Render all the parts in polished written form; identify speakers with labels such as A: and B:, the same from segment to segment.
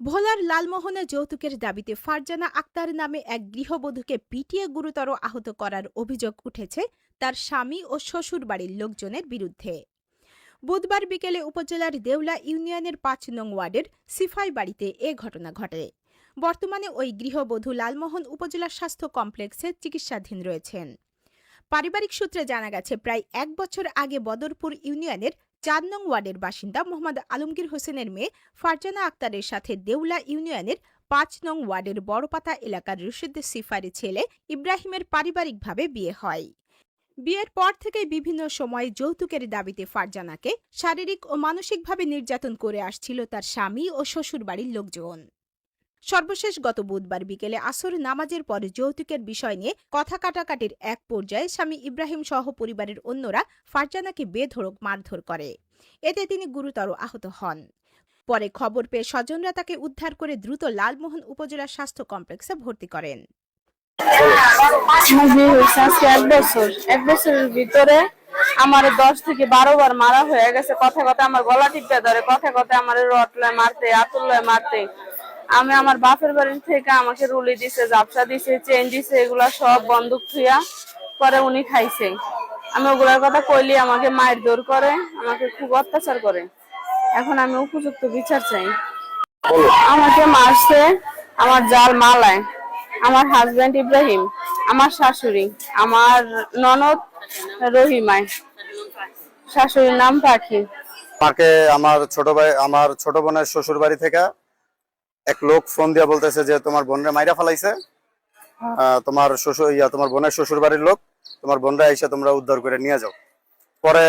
A: ভোলার লালমোহনে যৌতুকের দাবিতে ফারজানা আক্তার নামে এক গৃহবধূকে পিটিয়ে গুরুতর আহত করার অভিযোগ উঠেছে তার স্বামী ও শ্বশুরবাড়ির লোকজনের বিরুদ্ধে। বুধবার বিকেলে উপজেলার দেউলা ইউনিয়নের ৫ নং ওয়ার্ডের সিফাই বাড়িতে এ ঘটনা ঘটে। বর্তমানে ওই গৃহবধূ লালমোহন উপজেলা স্বাস্থ্য কমপ্লেক্সে চিকিৎসাধীন রয়েছেন। পারিবারিক সূত্রে জানা গেছে, প্রায় ১ বছর আগে বদরপুর ইউনিয়নের ৪ নং ওয়ার্ডের বাসিন্দা মোহাম্মদ আলমগীর হোসেনের মেয়ে ফারজানা আক্তারের সাথে দেউলা ইউনিয়নের ৫ নং ওয়ার্ডের বড়পাতা এলাকার রশিদ সিফারি ছেলে ইব্রাহিমের পারিবারিকভাবে বিয়ে হয়। বিয়ের পর থেকেই বিভিন্ন সময়ে যৌতুকের দাবিতে ফারজানাকে শারীরিক ও মানসিকভাবে নির্যাতন করে আসছিল তার স্বামী ও শ্বশুরবাড়ির লোকজন। সর্বশেষ গত বুধবার বিকেলে আসর নামাজের পর যৌতুকের বিষয় নিয়ে কথা কাটাকাটির এক পর্যায়ে স্বামী ইব্রাহিম সহ পরিবারের অন্যরা ফারজানাকে বেধড়ক মারধর করে। এতে তিনি গুরুতর আহত হন। পরে খবর পেয়ে স্বজনরা তাকে উদ্ধার করে দ্রুত লালমোহন উপজেলা স্বাস্থ্য কমপ্লেক্সে ভর্তি করেন।
B: এক বছরের ভিতরে আমার 10 থেকে 12 বার মারা হয়ে গেছে। কথা কথা আমার গলা টিপে ধরে, কথা কথা আমার রটলায় মারতে, আতুল্লায় মারতে। আমি আমার বাপের বাড়ি থেকে আমাকে রুলি দিছে, জাপসা দিছে, চেন দিছে, এগুলা সব বন্দুক থুইয়া পরে উনি খাইছে। আমি ওগুলার কথা কইলে আমাকে মায়ের দৌড় করে, আমাকে খুব অত্যাচার করে। এখন আমি উপযুক্ত বিচার চাই। আমাকে মারছে আমার জাল মালায়, আমার হাজবেন্ড ইব্রাহিম, আমার শাশুড়ি, আমার ননদ রহিমায়, শাশুড়ির নাম পাখি।
C: আমাকে আমার ছোট বোনের শ্বশুর বাড়ি থেকে এক লোক ফোন দিয়া বলতেছে যে তোমার বোনরে মাইরা ফেলাইছে, তোমার বোনের শ্বশুর বাড়ির লোক, তোমার বোনরা এসে তোমরা উদ্ধার করে নিয়ে যাও। পরে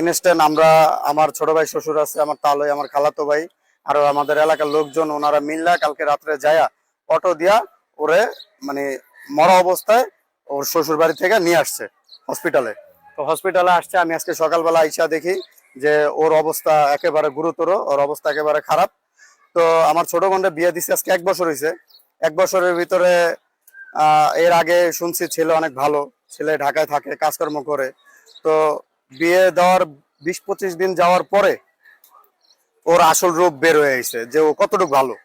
C: ইনস্ট্যান্ট আমরা, আমার ছোট ভাই শ্বশুর আছে, আমার তালই, আমার খালাতো ভাই, আর আমাদের এলাকার লোকজন, ওনারা মিল্লা কালকে রাত্রে যায়া অটো দিয়া ওরে মানে মরা অবস্থায় ওর শ্বশুর বাড়ি থেকে নিয়ে আসছে হসপিটালে। তো হসপিটালে আসছে, আমি আজকে সকালবেলা আইসা দেখি যে ওর অবস্থা একেবারে গুরুতর, ওর অবস্থা একেবারে খারাপ। তো আমার ছোট বোনটা বিয়ে দিচ্ছে আজকে 1 বছর হয়েছে। 1 বছরের ভিতরে এর আগে শুনছি ছেলে অনেক ভালো, ছেলে ঢাকায় থাকে, কাজকর্ম করে। তো বিয়ে দেওয়ার 20-25 দিন যাওয়ার পরে ওর আসল রূপ বের হয়ে এসেছে যে ও কতটুকু ভালো।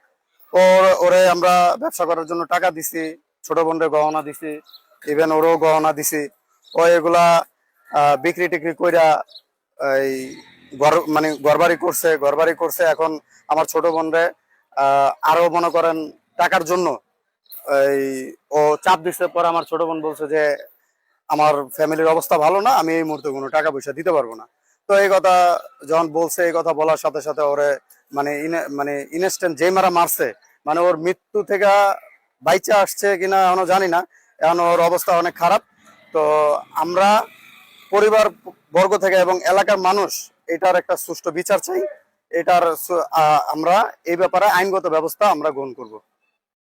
C: ওরে আমরা ব্যবসা করার জন্য টাকা দিছি, ছোট বোনের গহনা দিছি, ইভেন ওরও গহনা দিছি। ও এগুলা বিক্রি টিক্রি কইরা এই ঘরবাড়ি করছে। এখন আমার ছোট বোনরে আরো মনে করেন টাকার জন্য এই ও চাপ দিচ্ছে। পরে আমার ছোট বোন বলছে যে আমার ফ্যামিলির অবস্থা ভালো না, আমি এই মুহূর্তে কোনো টাকা পয়সা দিতে পারবো না। তো এই কথা যখন বলছে, এই কথা বলার সাথে সাথে ওরে মানে ইনস্ট্যান্ট যে মারা মারছে, মানে ওর মৃত্যু থেকে বাইচা আসছে কিনা এখনো জানি না, এখন ওর অবস্থা অনেক খারাপ। তো আমরা পরিবার বর্গ থেকে এবং এলাকার মানুষ এটার একটা সুষ্ঠু বিচার চাই। আমরা এই ব্যাপারে আইনগত ব্যবস্থা আমরা গ্রহণ করব।